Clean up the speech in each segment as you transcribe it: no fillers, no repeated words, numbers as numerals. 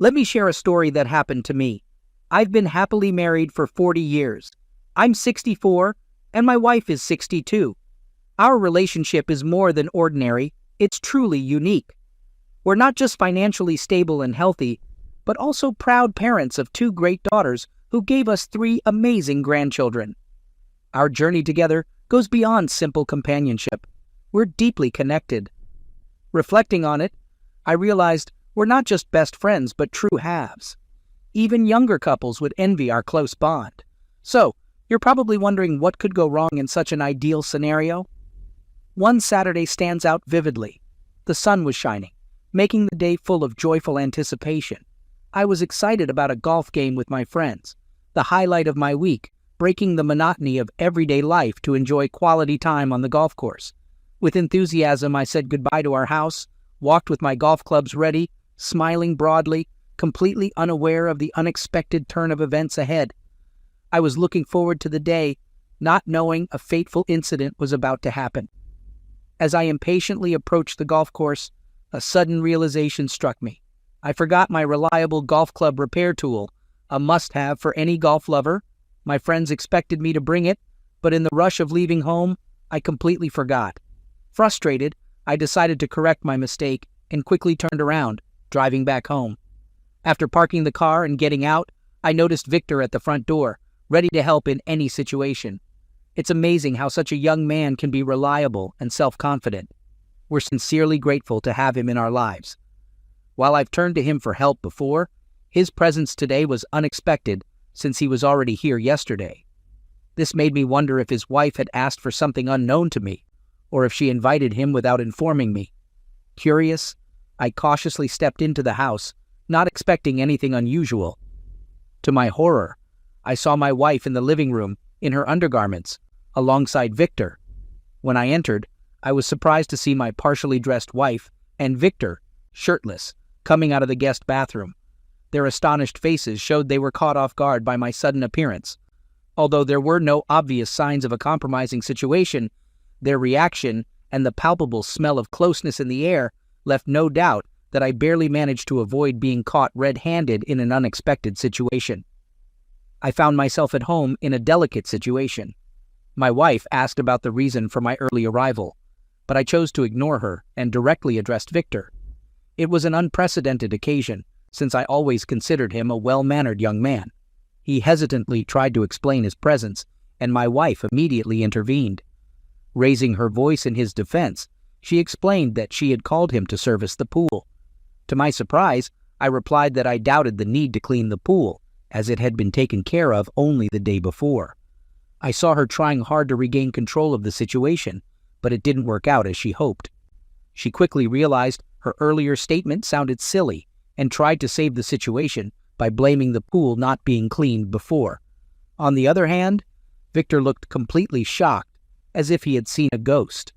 Let me share a story that happened to me. I've been happily married for 40 years. I'm 64, and my wife is 62. Our relationship is more than ordinary, it's truly unique. We're not just financially stable and healthy, but also proud parents of two great daughters who gave us 3 amazing grandchildren. Our journey together goes beyond simple companionship. We're deeply connected. Reflecting on it, I realized we're not just best friends, but true halves. Even younger couples would envy our close bond. So, you're probably wondering what could go wrong in such an ideal scenario? One Saturday stands out vividly. The sun was shining, making the day full of joyful anticipation. I was excited about a golf game with my friends, the highlight of my week, breaking the monotony of everyday life to enjoy quality time on the golf course. With enthusiasm, I said goodbye to our house, walked with my golf clubs ready, smiling broadly, completely unaware of the unexpected turn of events ahead. I was looking forward to the day, not knowing a fateful incident was about to happen. As I impatiently approached the golf course, a sudden realization struck me. I forgot my reliable golf club repair tool, a must-have for any golf lover. My friends expected me to bring it, but in the rush of leaving home, I completely forgot. Frustrated, I decided to correct my mistake and quickly turned around, driving back home. After parking the car and getting out, I noticed Victor at the front door, ready to help in any situation. It's amazing how such a young man can be reliable and self-confident. We're sincerely grateful to have him in our lives. While I've turned to him for help before, his presence today was unexpected since he was already here yesterday. This made me wonder if his wife had asked for something unknown to me, or if she invited him without informing me. Curious, I cautiously stepped into the house, not expecting anything unusual. To my horror, I saw my wife in the living room, in her undergarments, alongside Victor. When I entered, I was surprised to see my partially dressed wife and Victor, shirtless, coming out of the guest bathroom. Their astonished faces showed they were caught off guard by my sudden appearance. Although there were no obvious signs of a compromising situation, their reaction and the palpable smell of closeness in the air left no doubt that I barely managed to avoid being caught red-handed in an unexpected situation. I found myself at home in a delicate situation. My wife asked about the reason for my early arrival, but I chose to ignore her and directly addressed Victor. It was an unprecedented occasion, since I always considered him a well-mannered young man. He hesitantly tried to explain his presence, and my wife immediately intervened. Raising her voice in his defense, she explained that she had called him to service the pool. To my surprise, I replied that I doubted the need to clean the pool, as it had been taken care of only the day before. I saw her trying hard to regain control of the situation, but it didn't work out as she hoped. She quickly realized her earlier statement sounded silly and tried to save the situation by blaming the pool not being cleaned before. On the other hand, Victor looked completely shocked, as if he had seen a ghost.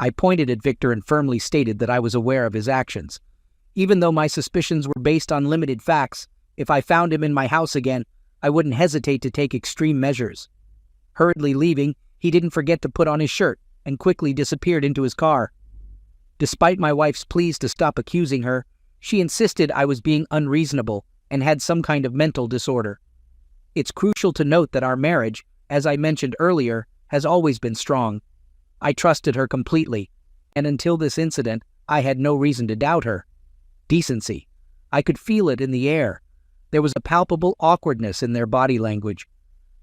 I pointed at Victor and firmly stated that I was aware of his actions. Even though my suspicions were based on limited facts, if I found him in my house again, I wouldn't hesitate to take extreme measures. Hurriedly leaving, he didn't forget to put on his shirt and quickly disappeared into his car. Despite my wife's pleas to stop accusing her, she insisted I was being unreasonable and had some kind of mental disorder. It's crucial to note that our marriage, as I mentioned earlier, has always been strong. I trusted her completely, and until this incident, I had no reason to doubt her. Decency. I could feel it in the air. There was a palpable awkwardness in their body language.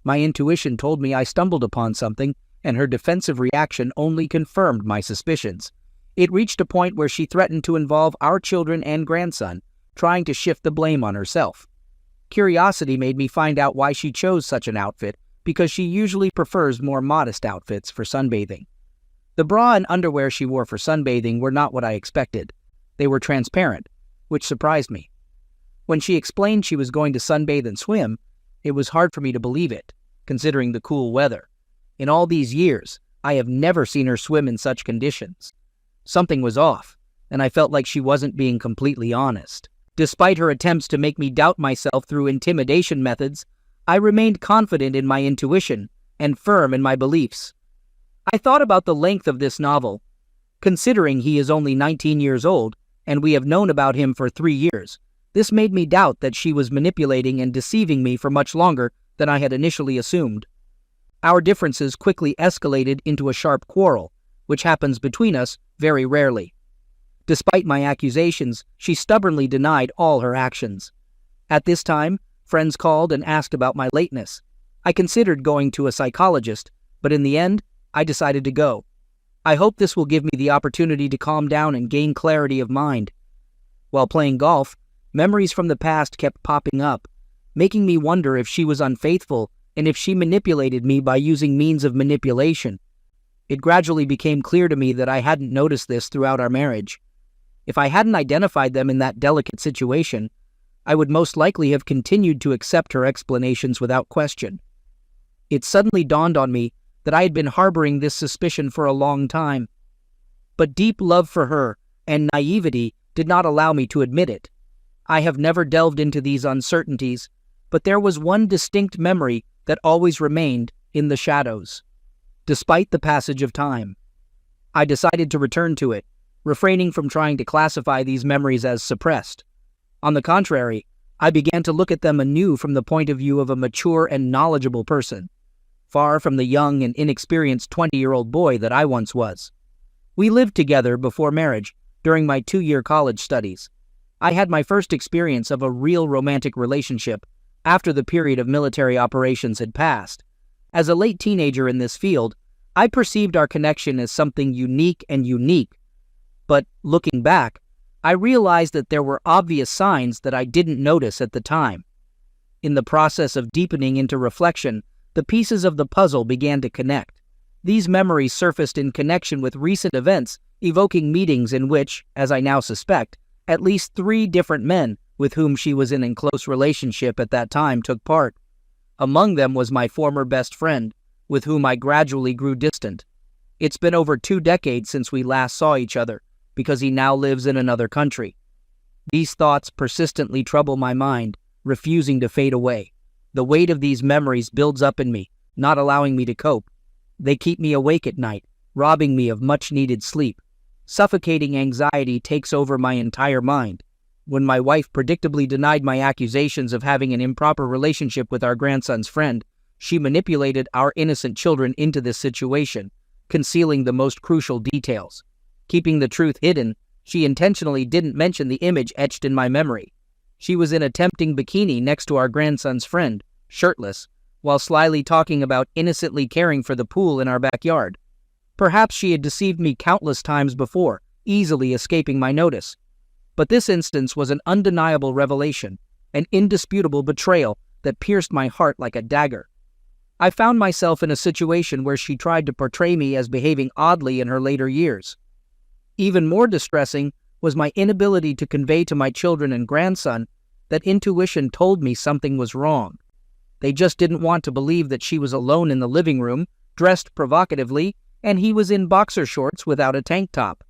My intuition told me I stumbled upon something, and her defensive reaction only confirmed my suspicions. It reached a point where she threatened to involve our children and grandson, trying to shift the blame on herself. Curiosity made me find out why she chose such an outfit, because she usually prefers more modest outfits for sunbathing. The bra and underwear she wore for sunbathing were not what I expected. They were transparent, which surprised me. When she explained she was going to sunbathe and swim, it was hard for me to believe it, considering the cool weather. In all these years, I have never seen her swim in such conditions. Something was off, and I felt like she wasn't being completely honest. Despite her attempts to make me doubt myself through intimidation methods, I remained confident in my intuition and firm in my beliefs. I thought about the length of this novel. Considering he is only 19 years old, and we have known about him for 3 years, This made me doubt that she was manipulating and deceiving me for much longer than I had initially assumed. Our differences quickly escalated into a sharp quarrel, which happens between us very rarely. Despite my accusations, she stubbornly denied all her actions. At this time, friends called and asked about my lateness. I considered going to a psychologist, but in the end, I decided to go. I hope this will give me the opportunity to calm down and gain clarity of mind. While playing golf, memories from the past kept popping up, making me wonder if she was unfaithful and if she manipulated me by using means of manipulation. It gradually became clear to me that I hadn't noticed this throughout our marriage. If I hadn't identified them in that delicate situation, I would most likely have continued to accept her explanations without question. It suddenly dawned on me that I had been harboring this suspicion for a long time. But deep love for her and naivety did not allow me to admit it. I have never delved into these uncertainties, but there was one distinct memory that always remained in the shadows. Despite the passage of time, I decided to return to it, refraining from trying to classify these memories as suppressed. On the contrary, I began to look at them anew from the point of view of a mature and knowledgeable person, far from the young and inexperienced 20-year-old boy that I once was. We lived together before marriage during my 2-year college studies. I had my first experience of a real romantic relationship after the period of military operations had passed. As a late teenager in this field, I perceived our connection as something unique, but looking back, I realized that there were obvious signs that I didn't notice at the time. In the process of deepening into reflection, the pieces of the puzzle began to connect. These memories surfaced in connection with recent events, evoking meetings in which, as I now suspect, at least 3 different men with whom she was in close relationship at that time took part. Among them was my former best friend, with whom I gradually grew distant. It's been over 2 decades since we last saw each other, because he now lives in another country. These thoughts persistently trouble my mind, refusing to fade away. The weight of these memories builds up in me, not allowing me to cope. They keep me awake at night, robbing me of much-needed sleep. Suffocating anxiety takes over my entire mind. When my wife predictably denied my accusations of having an improper relationship with our grandson's friend, she manipulated our innocent children into this situation, concealing the most crucial details. Keeping the truth hidden, she intentionally didn't mention the image etched in my memory. She was in a tempting bikini next to our grandson's friend, shirtless, while slyly talking about innocently caring for the pool in our backyard. Perhaps she had deceived me countless times before, easily escaping my notice. But this instance was an undeniable revelation, an indisputable betrayal that pierced my heart like a dagger. I found myself in a situation where she tried to portray me as behaving oddly in her later years. Even more distressing was my inability to convey to my children and grandson that intuition told me something was wrong. They just didn't want to believe that she was alone in the living room, dressed provocatively, and he was in boxer shorts without a tank top.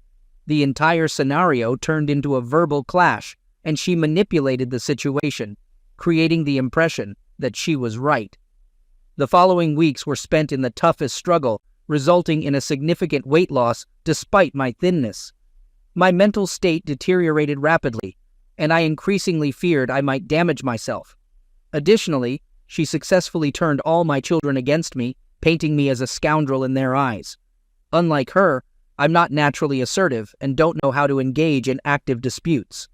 The entire scenario turned into a verbal clash, and she manipulated the situation, creating the impression that she was right. The following weeks were spent in the toughest struggle, resulting in a significant weight loss despite my thinness. My mental state deteriorated rapidly, and I increasingly feared I might damage myself. Additionally, she successfully turned all my children against me, painting me as a scoundrel in their eyes. Unlike her, I'm not naturally assertive and don't know how to engage in active disputes.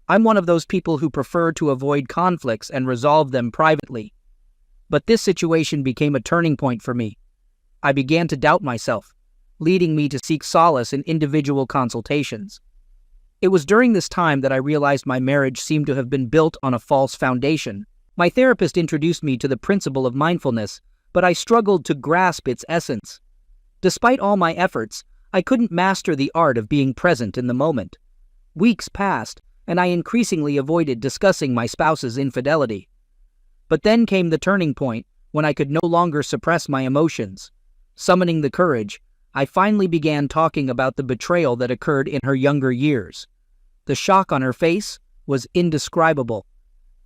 I'm one of those people who prefer to avoid conflicts and resolve them privately. But this situation became a turning point for me. I began to doubt myself, leading me to seek solace in individual consultations. It was during this time that I realized my marriage seemed to have been built on a false foundation. My therapist introduced me to the principle of mindfulness, but I struggled to grasp its essence. Despite all my efforts, I couldn't master the art of being present in the moment. Weeks passed, and I increasingly avoided discussing my spouse's infidelity. But then came the turning point when I could no longer suppress my emotions. Summoning the courage, I finally began talking about the betrayal that occurred in her younger years. The shock on her face was indescribable.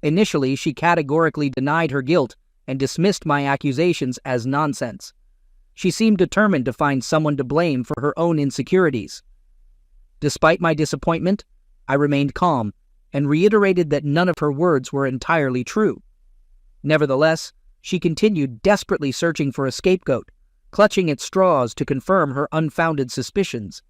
Initially, she categorically denied her guilt and dismissed my accusations as nonsense. She seemed determined to find someone to blame for her own insecurities. Despite my disappointment, I remained calm, and reiterated that none of her words were entirely true. Nevertheless, she continued desperately searching for a scapegoat, clutching at straws to confirm her unfounded suspicions.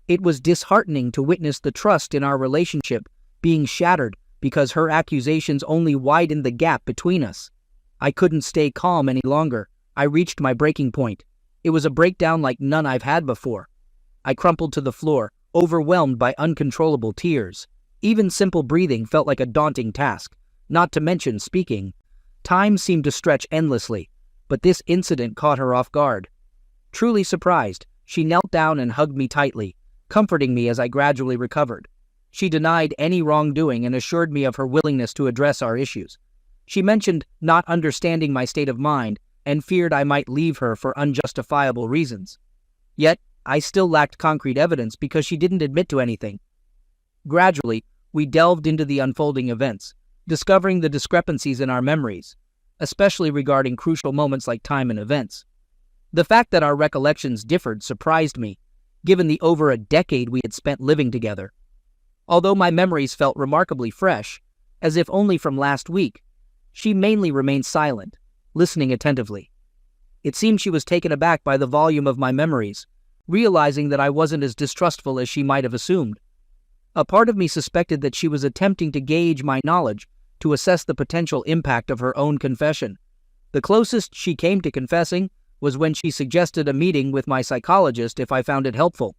It was disheartening to witness the trust in our relationship being shattered because her accusations only widened the gap between us. I couldn't stay calm any longer. I reached my breaking point. It was a breakdown like none I've had before. I crumpled to the floor, overwhelmed by uncontrollable tears. Even simple breathing felt like a daunting task, not to mention speaking. Time seemed to stretch endlessly, but this incident caught her off guard. Truly surprised, she knelt down and hugged me tightly, comforting me as I gradually recovered. She denied any wrongdoing and assured me of her willingness to address our issues. She mentioned not understanding my state of mind and feared I might leave her for unjustifiable reasons. Yet, I still lacked concrete evidence because she didn't admit to anything. Gradually, we delved into the unfolding events, discovering the discrepancies in our memories, especially regarding crucial moments like time and events. The fact that our recollections differed surprised me, given the over a decade we had spent living together. Although my memories felt remarkably fresh, as if only from last week, she mainly remained silent, listening attentively. It seemed she was taken aback by the volume of my memories, realizing that I wasn't as distrustful as she might have assumed. A part of me suspected that she was attempting to gauge my knowledge to assess the potential impact of her own confession. The closest she came to confessing was when she suggested a meeting with my psychologist if I found it helpful.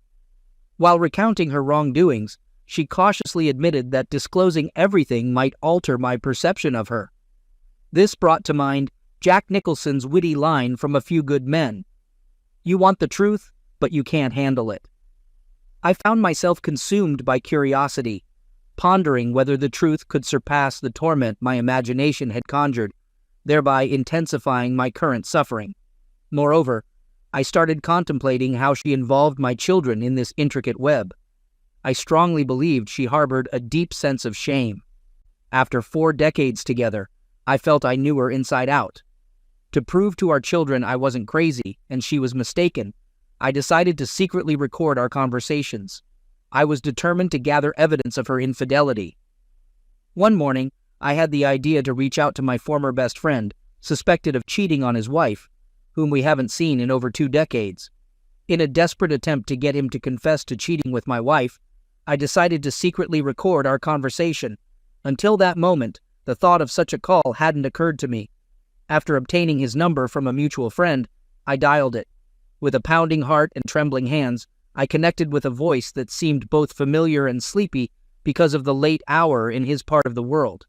While recounting her wrongdoings, she cautiously admitted that disclosing everything might alter my perception of her. This brought to mind Jack Nicholson's witty line from A Few Good Men: "You want the truth, but you can't handle it." I found myself consumed by curiosity, pondering whether the truth could surpass the torment my imagination had conjured, thereby intensifying my current suffering. Moreover, I started contemplating how she involved my children in this intricate web. I strongly believed she harbored a deep sense of shame. After 4 decades together, I felt I knew her inside out. To prove to our children I wasn't crazy and she was mistaken, I decided to secretly record our conversations. I was determined to gather evidence of her infidelity. One morning, I had the idea to reach out to my former best friend, suspected of cheating on his wife, whom we haven't seen in over 2 decades. In a desperate attempt to get him to confess to cheating with my wife, I decided to secretly record our conversation. Until that moment, the thought of such a call hadn't occurred to me. After obtaining his number from a mutual friend, I dialed it. With a pounding heart and trembling hands, I connected with a voice that seemed both familiar and sleepy because of the late hour in his part of the world.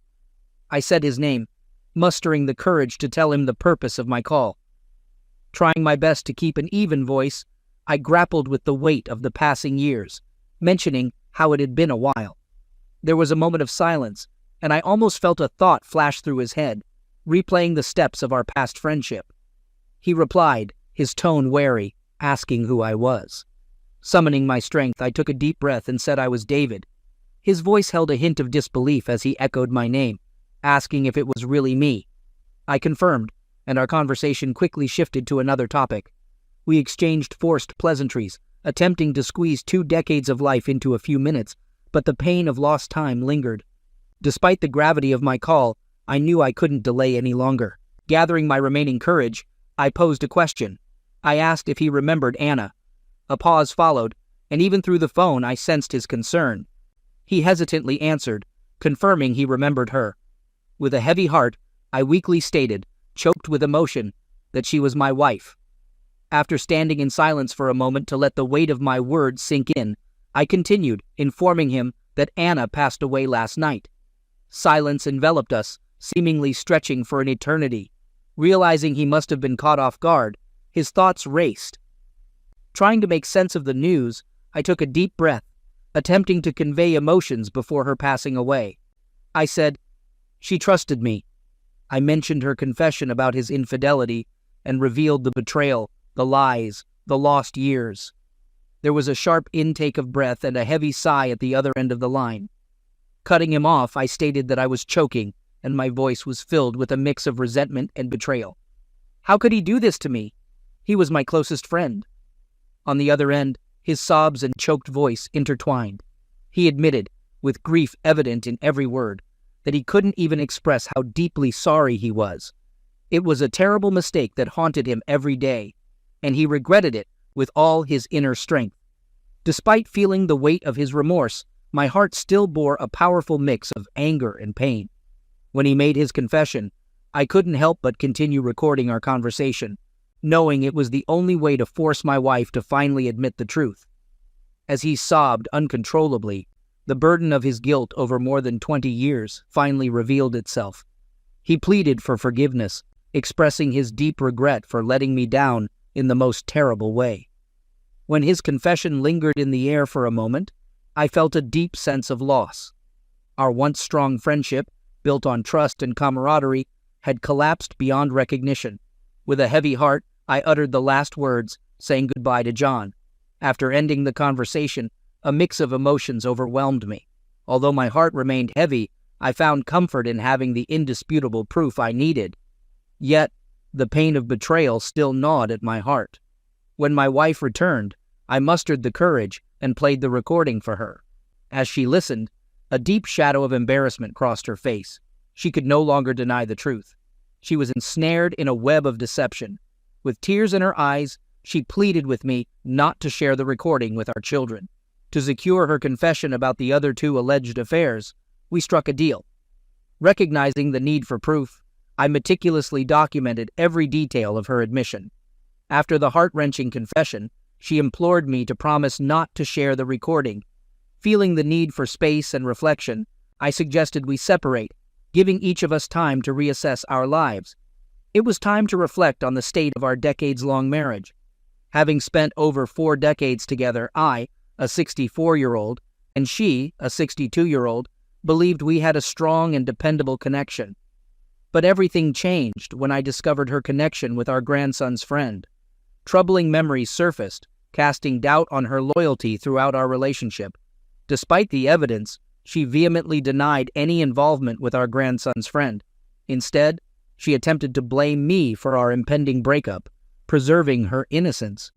I said his name, mustering the courage to tell him the purpose of my call. Trying my best to keep an even voice, I grappled with the weight of the passing years, mentioning how it had been a while. There was a moment of silence, and I almost felt a thought flash through his head, replaying the steps of our past friendship. He replied, his tone wary, asking who I was. Summoning my strength, I took a deep breath and said I was David. His voice held a hint of disbelief as he echoed my name, asking if it was really me. I confirmed, and our conversation quickly shifted to another topic. We exchanged forced pleasantries, attempting to squeeze 2 decades of life into a few minutes, but the pain of lost time lingered. Despite the gravity of my call, I knew I couldn't delay any longer. Gathering my remaining courage, I posed a question. I asked if he remembered Anna. A pause followed, and even through the phone I sensed his concern. He hesitantly answered, confirming he remembered her. With a heavy heart, I weakly stated, choked with emotion, that she was my wife. After standing in silence for a moment to let the weight of my words sink in, I continued, informing him that Anna passed away last night. Silence enveloped us, seemingly stretching for an eternity. Realizing he must have been caught off guard, his thoughts raced. Trying to make sense of the news, I took a deep breath, attempting to convey emotions before her passing away. I said, "She trusted me." I mentioned her confession about his infidelity and revealed the betrayal, the lies, the lost years. There was a sharp intake of breath and a heavy sigh at the other end of the line. Cutting him off, I stated that I was choking, and my voice was filled with a mix of resentment and betrayal. How could he do this to me? He was my closest friend. On the other end, his sobs and choked voice intertwined. He admitted, with grief evident in every word, that he couldn't even express how deeply sorry he was. It was a terrible mistake that haunted him every day, and he regretted it with all his inner strength. Despite feeling the weight of his remorse, my heart still bore a powerful mix of anger and pain. When he made his confession, I couldn't help but continue recording our conversation, knowing it was the only way to force my wife to finally admit the truth. As he sobbed uncontrollably, the burden of his guilt over more than 20 years finally revealed itself. He pleaded for forgiveness, expressing his deep regret for letting me down in the most terrible way. When his confession lingered in the air for a moment, I felt a deep sense of loss. Our once strong friendship, built on trust and camaraderie, had collapsed beyond recognition. With a heavy heart, I uttered the last words, saying goodbye to John. After ending the conversation, a mix of emotions overwhelmed me. Although my heart remained heavy, I found comfort in having the indisputable proof I needed. Yet, the pain of betrayal still gnawed at my heart. When my wife returned, I mustered the courage and played the recording for her. As she listened, a deep shadow of embarrassment crossed her face. She could no longer deny the truth. She was ensnared in a web of deception. With tears in her eyes, she pleaded with me not to share the recording with our children. To secure her confession about the other two alleged affairs, we struck a deal. Recognizing the need for proof, I meticulously documented every detail of her admission. After the heart-wrenching confession, she implored me to promise not to share the recording. Feeling the need for space and reflection, I suggested we separate, giving each of us time to reassess our lives. It was time to reflect on the state of our decades-long marriage. Having spent over 4 decades together, I, a 64-year-old, and she, a 62-year-old, believed we had a strong and dependable connection. But everything changed when I discovered her connection with our grandson's friend. Troubling memories surfaced, casting doubt on her loyalty throughout our relationship. Despite the evidence, she vehemently denied any involvement with our grandson's friend. Instead, she attempted to blame me for our impending breakup, preserving her innocence.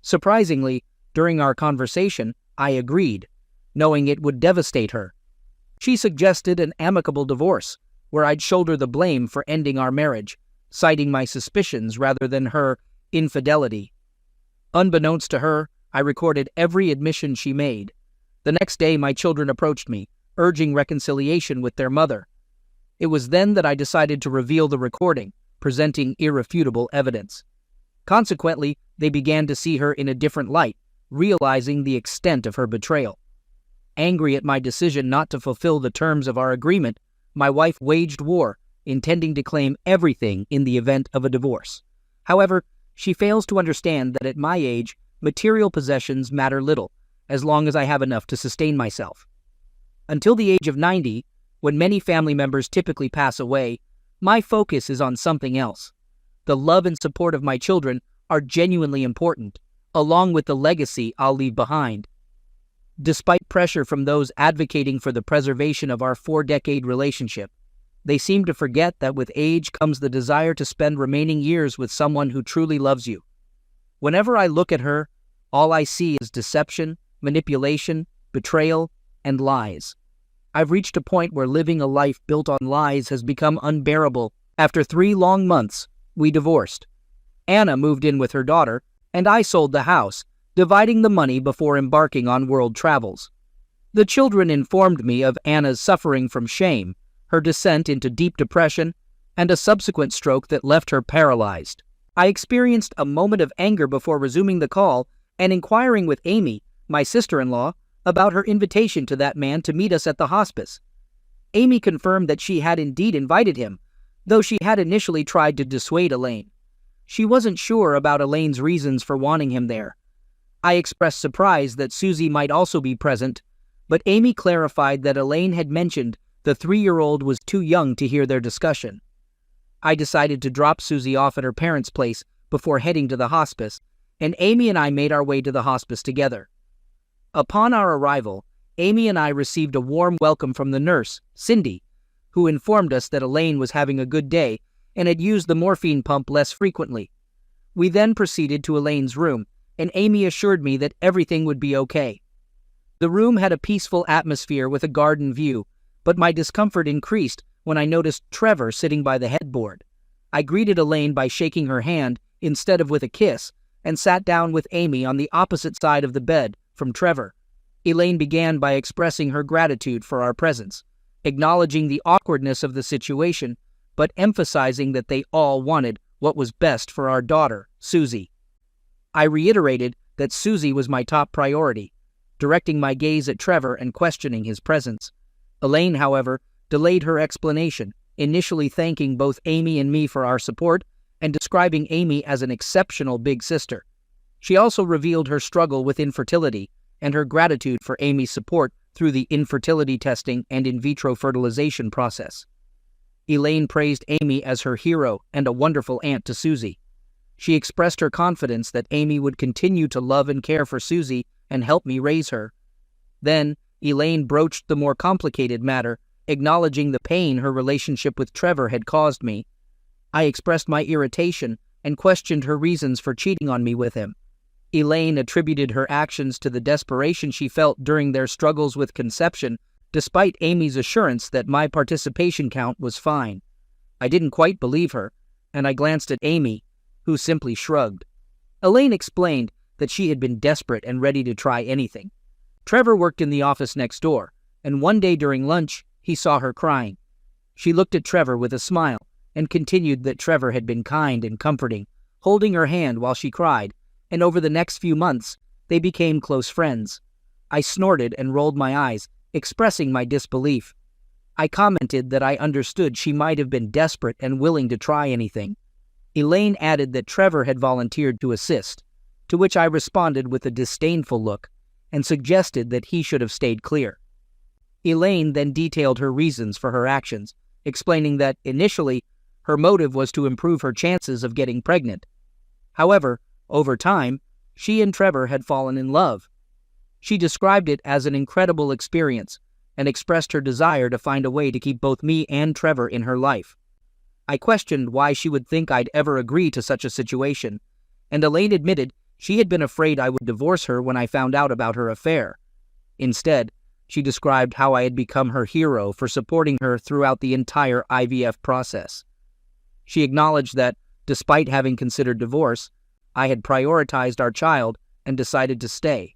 Surprisingly, during our conversation, I agreed, knowing it would devastate her. She suggested an amicable divorce, where I'd shoulder the blame for ending our marriage, citing my suspicions rather than her infidelity. Unbeknownst to her, I recorded every admission she made. The next day, my children approached me, urging reconciliation with their mother. It was then that I decided to reveal the recording, presenting irrefutable evidence. Consequently, they began to see her in a different light, realizing the extent of her betrayal. Angry at my decision not to fulfill the terms of our agreement, my wife waged war, intending to claim everything in the event of a divorce. However, she fails to understand that at my age, material possessions matter little, as long as I have enough to sustain myself. Until the age of 90, when many family members typically pass away, my focus is on something else. The love and support of my children are genuinely important, along with the legacy I'll leave behind. Despite pressure from those advocating for the preservation of our 4-decade relationship, they seem to forget that with age comes the desire to spend remaining years with someone who truly loves you. Whenever I look at her, all I see is deception, manipulation, betrayal, and lies. I've reached a point where living a life built on lies has become unbearable. After 3 long months, we divorced. Anna moved in with her daughter, and I sold the house, dividing the money before embarking on world travels. The children informed me of Anna's suffering from shame, her descent into deep depression, and a subsequent stroke that left her paralyzed. I experienced a moment of anger before resuming the call and inquiring with Amy, my sister-in-law, about her invitation to that man to meet us at the hospice. Amy confirmed that she had indeed invited him, though she had initially tried to dissuade Elaine. She wasn't sure about Elaine's reasons for wanting him there. I expressed surprise that Susie might also be present, but Amy clarified that Elaine had mentioned the 3-year-old was too young to hear their discussion. I decided to drop Susie off at her parents' place before heading to the hospice, and Amy and I made our way to the hospice together. Upon our arrival, Amy and I received a warm welcome from the nurse, Cindy, who informed us that Elaine was having a good day and had used the morphine pump less frequently. We then proceeded to Elaine's room, and Amy assured me that everything would be okay. The room had a peaceful atmosphere with a garden view, but my discomfort increased when I noticed Trevor sitting by the headboard. I greeted Elaine by shaking her hand instead of with a kiss, and sat down with Amy on the opposite side of the bed from Trevor. Elaine began by expressing her gratitude for our presence, acknowledging the awkwardness of the situation, but emphasizing that they all wanted what was best for our daughter, Susie. I reiterated that Susie was my top priority, directing my gaze at Trevor and questioning his presence. Elaine, however, delayed her explanation, initially thanking both Amy and me for our support and describing Amy as an exceptional big sister. She also revealed her struggle with infertility and her gratitude for Amy's support through the infertility testing and in vitro fertilization process. Elaine praised Amy as her hero and a wonderful aunt to Susie. She expressed her confidence that Amy would continue to love and care for Susie and help me raise her. Then, Elaine broached the more complicated matter, acknowledging the pain her relationship with Trevor had caused me. I expressed my irritation and questioned her reasons for cheating on me with him. Elaine attributed her actions to the desperation she felt during their struggles with conception, despite Amy's assurance that my participation count was fine. I didn't quite believe her, and I glanced at Amy, who simply shrugged. Elaine explained that she had been desperate and ready to try anything. Trevor worked in the office next door, and one day during lunch, he saw her crying. She looked at Trevor with a smile and continued that Trevor had been kind and comforting, holding her hand while she cried, and over the next few months, they became close friends. I snorted and rolled my eyes, expressing my disbelief. I commented that I understood she might have been desperate and willing to try anything. Elaine added that Trevor had volunteered to assist, to which I responded with a disdainful look and suggested that he should have stayed clear. Elaine then detailed her reasons for her actions, explaining that, initially, her motive was to improve her chances of getting pregnant. However, over time, she and Trevor had fallen in love. She described it as an incredible experience and expressed her desire to find a way to keep both me and Trevor in her life. I questioned why she would think I'd ever agree to such a situation, and Elaine admitted she had been afraid I would divorce her when I found out about her affair. Instead, she described how I had become her hero for supporting her throughout the entire IVF process. She acknowledged that, despite having considered divorce, I had prioritized our child and decided to stay.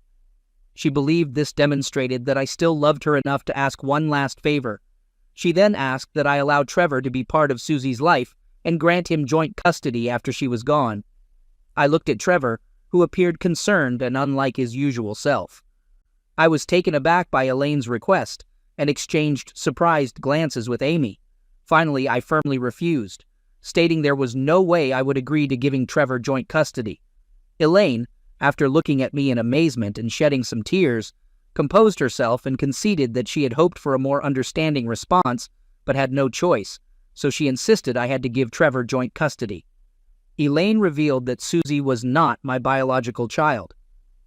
She believed this demonstrated that I still loved her enough to ask one last favor. She then asked that I allow Trevor to be part of Susie's life and grant him joint custody after she was gone. I looked at Trevor, who appeared concerned and unlike his usual self. I was taken aback by Elaine's request and exchanged surprised glances with Amy. Finally, I firmly refused, stating there was no way I would agree to giving Trevor joint custody. Elaine, after looking at me in amazement and shedding some tears, composed herself and conceded that she had hoped for a more understanding response, but had no choice, so she insisted I had to give Trevor joint custody. Elaine revealed that Susie was not my biological child.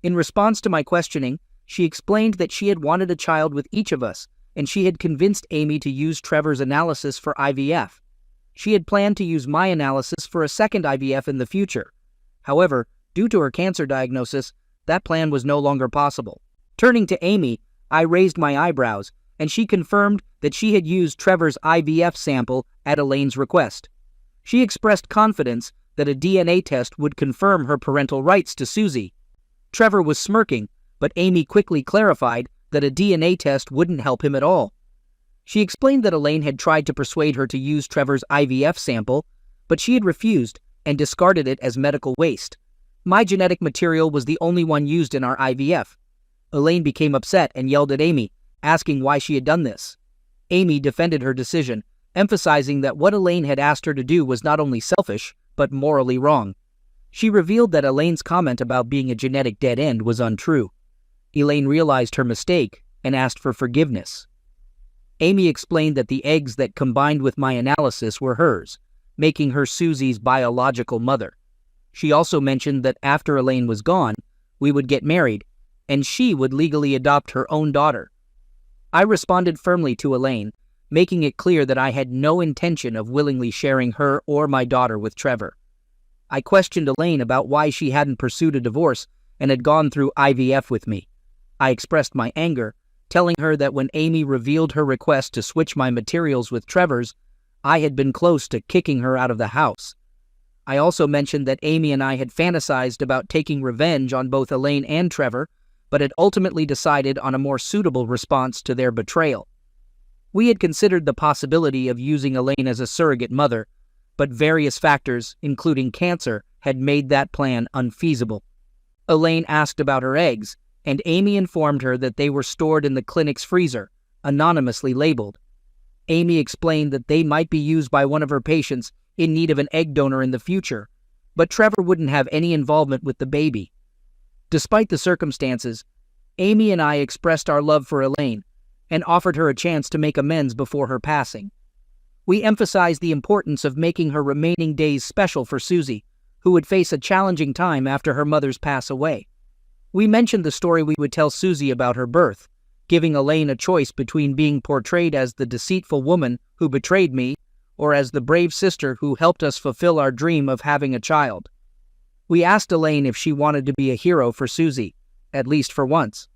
In response to my questioning, she explained that she had wanted a child with each of us, and she had convinced Amy to use Trevor's analysis for IVF. She had planned to use my analysis for a second IVF in the future. However, due to her cancer diagnosis, that plan was no longer possible. Turning to Amy, I raised my eyebrows, and she confirmed that she had used Trevor's IVF sample at Elaine's request. She expressed confidence that a DNA test would confirm her parental rights to Susie. Trevor was smirking, but Amy quickly clarified that a DNA test wouldn't help him at all. She explained that Elaine had tried to persuade her to use Trevor's IVF sample, but she had refused and discarded it as medical waste. My genetic material was the only one used in our IVF. Elaine became upset and yelled at Amy, asking why she had done this. Amy defended her decision, emphasizing that what Elaine had asked her to do was not only selfish, but morally wrong. She revealed that Elaine's comment about being a genetic dead end was untrue. Elaine realized her mistake and asked for forgiveness. Amy explained that the eggs that combined with my analysis were hers, making her Susie's biological mother. She also mentioned that after Elaine was gone, we would get married, and she would legally adopt her own daughter. I responded firmly to Elaine, making it clear that I had no intention of willingly sharing her or my daughter with Trevor. I questioned Elaine about why she hadn't pursued a divorce and had gone through IVF with me. I expressed my anger, telling her that when Amy revealed her request to switch my materials with Trevor's, I had been close to kicking her out of the house. I also mentioned that Amy and I had fantasized about taking revenge on both Elaine and Trevor, but had ultimately decided on a more suitable response to their betrayal. We had considered the possibility of using Elaine as a surrogate mother, but various factors, including cancer, had made that plan unfeasible. Elaine asked about her eggs, and Amy informed her that they were stored in the clinic's freezer, anonymously labeled. Amy explained that they might be used by one of her patients in need of an egg donor in the future, but Trevor wouldn't have any involvement with the baby. Despite the circumstances, Amy and I expressed our love for Elaine and offered her a chance to make amends before her passing. We emphasized the importance of making her remaining days special for Susie, who would face a challenging time after her mother's pass away. We mentioned the story we would tell Susie about her birth, giving Elaine a choice between being portrayed as the deceitful woman who betrayed me or as the brave sister who helped us fulfill our dream of having a child. We asked Elaine if she wanted to be a hero for Susie, at least for once.